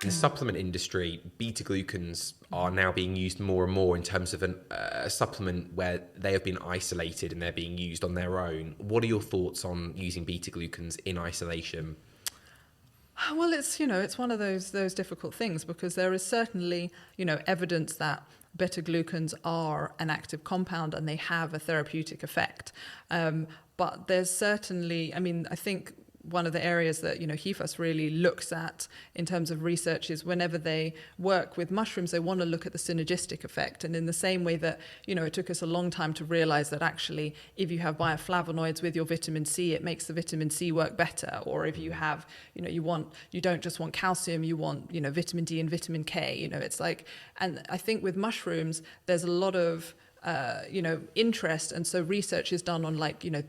In the supplement industry, beta-glucans are now being used more and more in terms of a supplement where they have been isolated and they're being used on their own. What are your thoughts on using beta-glucans in isolation? Well, it's one of those difficult things, because there is certainly, evidence that beta-glucans are an active compound and they have a therapeutic effect. But there's certainly, I think one of the areas that, Hifas really looks at in terms of research is whenever they work with mushrooms, they want to look at the synergistic effect. And in the same way that, it took us a long time to realize that actually, if you have bioflavonoids with your vitamin C, it makes the vitamin C work better. Or if you have, you don't just want calcium, you want, vitamin D and vitamin K, it's like, and I think with mushrooms, there's a lot of interest, and so research is done on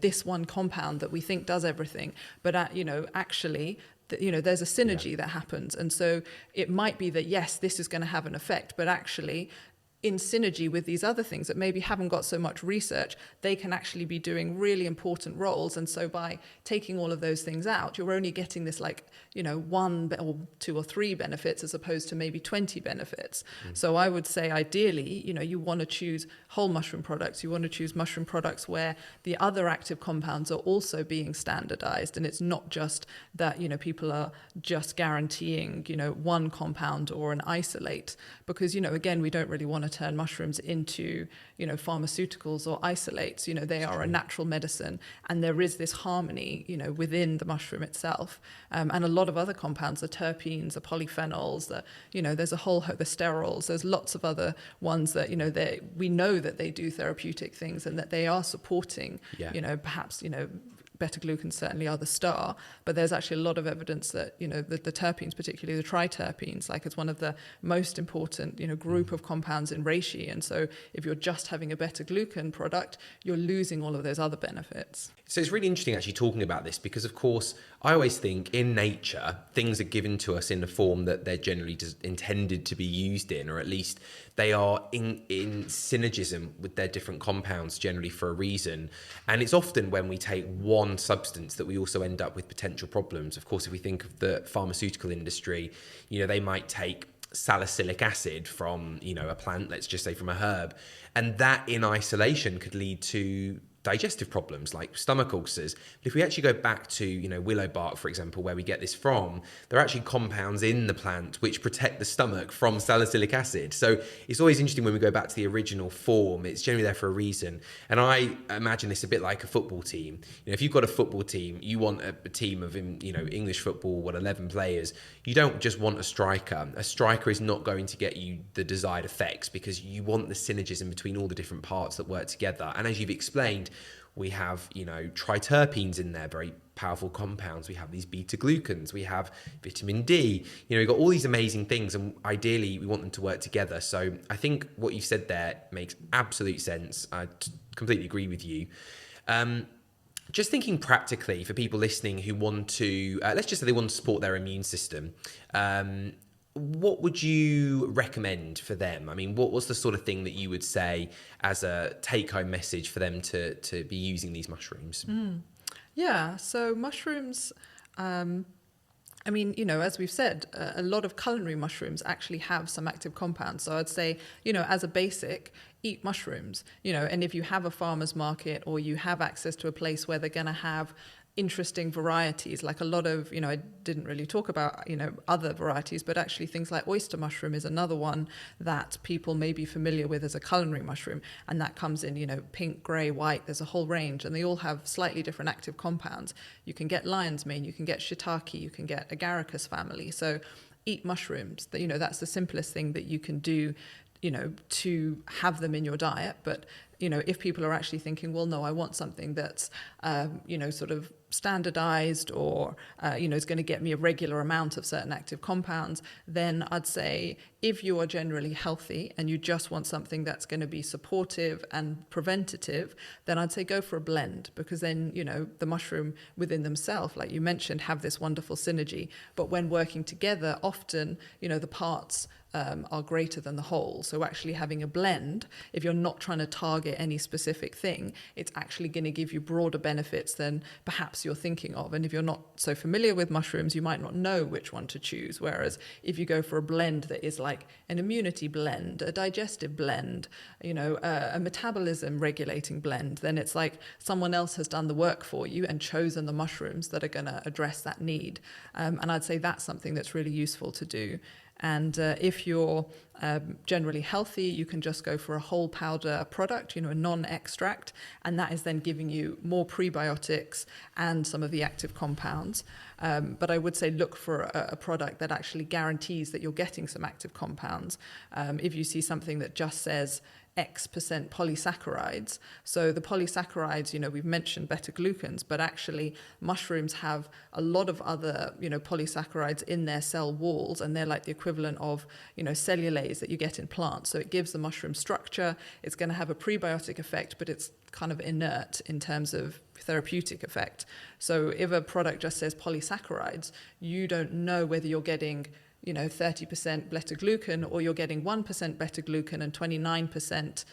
this one compound that we think does everything, but actually there's a synergy that happens, and so it might be that yes, this is going to have an effect, but actually in synergy with these other things that maybe haven't got so much research, they can actually be doing really important roles. And so by taking all of those things out, you're only getting this one or two or three benefits as opposed to maybe 20 benefits. So I would say ideally, you want to choose whole mushroom products. You want to choose mushroom products where the other active compounds are also being standardized. And it's not just that, people are just guaranteeing, one compound or an isolate, because, again, we don't really want to turn mushrooms into, pharmaceuticals or isolates. They are a natural medicine, and there is this harmony, within the mushroom itself. And a lot of other compounds, the terpenes, the polyphenols, there's a whole, the sterols, there's lots of other ones that, we know that they do therapeutic things and that they are supporting, perhaps, beta-glucans certainly are the star, but there's actually a lot of evidence that, the terpenes, particularly the triterpenes, it's one of the most important, group of compounds in reishi. And so if you're just having a beta-glucan product, you're losing all of those other benefits. So it's really interesting actually talking about this, because of course, I always think in nature, things are given to us in the form that they're generally intended to be used in, or at least they are in synergism with their different compounds generally for a reason. And it's often when we take one substance that we also end up with potential problems. Of course, if we think of the pharmaceutical industry, they might take salicylic acid from, a plant, let's just say from a herb, and that in isolation could lead to digestive problems like stomach ulcers. But if we actually go back to, willow bark, for example, where we get this from, there are actually compounds in the plant which protect the stomach from salicylic acid. So it's always interesting when we go back to the original form, it's generally there for a reason. And I imagine this a bit like a football team. If you've got a football team, you want a team of, English football, 11 players. You don't just want a striker. A striker is not going to get you the desired effects, because you want the synergism between all the different parts that work together. And as you've explained, we have, triterpenes in there, very powerful compounds. We have these beta-glucans. We have vitamin D. We've got all these amazing things, and ideally we want them to work together. So I think what you said there makes absolute sense. I completely agree with you. Just thinking practically for people listening who want to, let's just say they want to support their immune system. What would you recommend for them? What's the sort of thing that you would say as a take-home message for them to be using these mushrooms? Yeah, so mushrooms, as we've said, a lot of culinary mushrooms actually have some active compounds. So I'd say, as a basic, eat mushrooms, and if you have a farmer's market or you have access to a place where they're going to have interesting varieties, like a lot of, I didn't really talk about, other varieties, but actually things like oyster mushroom is another one that people may be familiar with as a culinary mushroom. And that comes in, pink, grey, white, there's a whole range, and they all have slightly different active compounds. You can get lion's mane, you can get shiitake, you can get agaricus family. So eat mushrooms, that's the simplest thing that you can do, to have them in your diet. But if people are actually thinking, well, no, I want something that's, sort of standardized or, is going to get me a regular amount of certain active compounds, then I'd say if you are generally healthy and you just want something that's going to be supportive and preventative, then I'd say go for a blend, because then, the mushroom within themselves, like you mentioned, have this wonderful synergy. But when working together, often, the parts are greater than the whole. So actually having a blend, if you're not trying to target target any specific thing, it's actually going to give you broader benefits than perhaps you're thinking of. And if you're not so familiar with mushrooms, you might not know which one to choose. Whereas if you go for a blend that is like an immunity blend, a digestive blend, a metabolism regulating blend, then it's like someone else has done the work for you and chosen the mushrooms that are going to address that need. And I'd say that's something that's really useful to do. And if you're generally healthy, you can just go for a whole powder product, a non-extract, and that is then giving you more prebiotics and some of the active compounds. But I would say look for a product that actually guarantees that you're getting some active compounds. If you see something that just says X% polysaccharides. So the polysaccharides, we've mentioned beta-glucans, but actually mushrooms have a lot of other, polysaccharides in their cell walls, and they're like the equivalent of, cellulase that you get in plants. So it gives the mushroom structure. It's going to have a prebiotic effect, but it's kind of inert in terms of therapeutic effect. So if a product just says polysaccharides, you don't know whether you're getting 30% beta-glucan or you're getting 1% beta-glucan and 29%,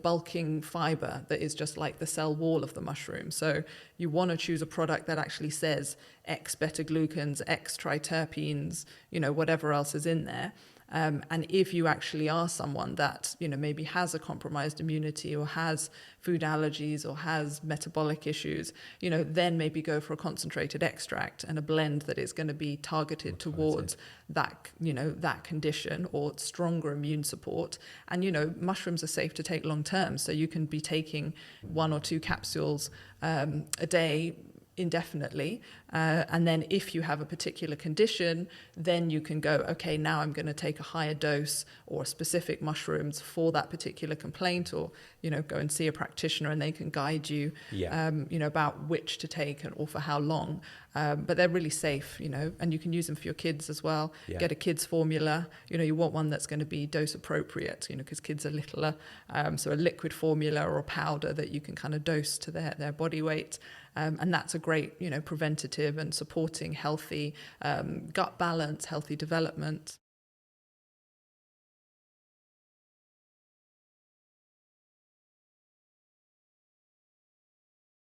bulking fiber that is just like the cell wall of the mushroom. So you want to choose a product that actually says X beta-glucans, X triterpenes, whatever else is in there. And if you actually are someone that, maybe has a compromised immunity or has food allergies or has metabolic issues, then maybe go for a concentrated extract and a blend that is going to be targeted towards that, that condition or stronger immune support. And, mushrooms are safe to take long term. So you can be taking 1 or 2 capsules a day indefinitely. And then if you have a particular condition, then you can go, okay, now I'm going to take a higher dose or specific mushrooms for that particular complaint, or, go and see a practitioner and they can guide you, about which to take or for how long. But they're really safe, and you can use them for your kids as well. Yeah. Get a kid's formula. You want one that's going to be dose appropriate, because kids are littler. So a liquid formula or a powder that you can kind of dose to their body weight. And that's a great, preventative and supporting healthy gut balance, healthy development.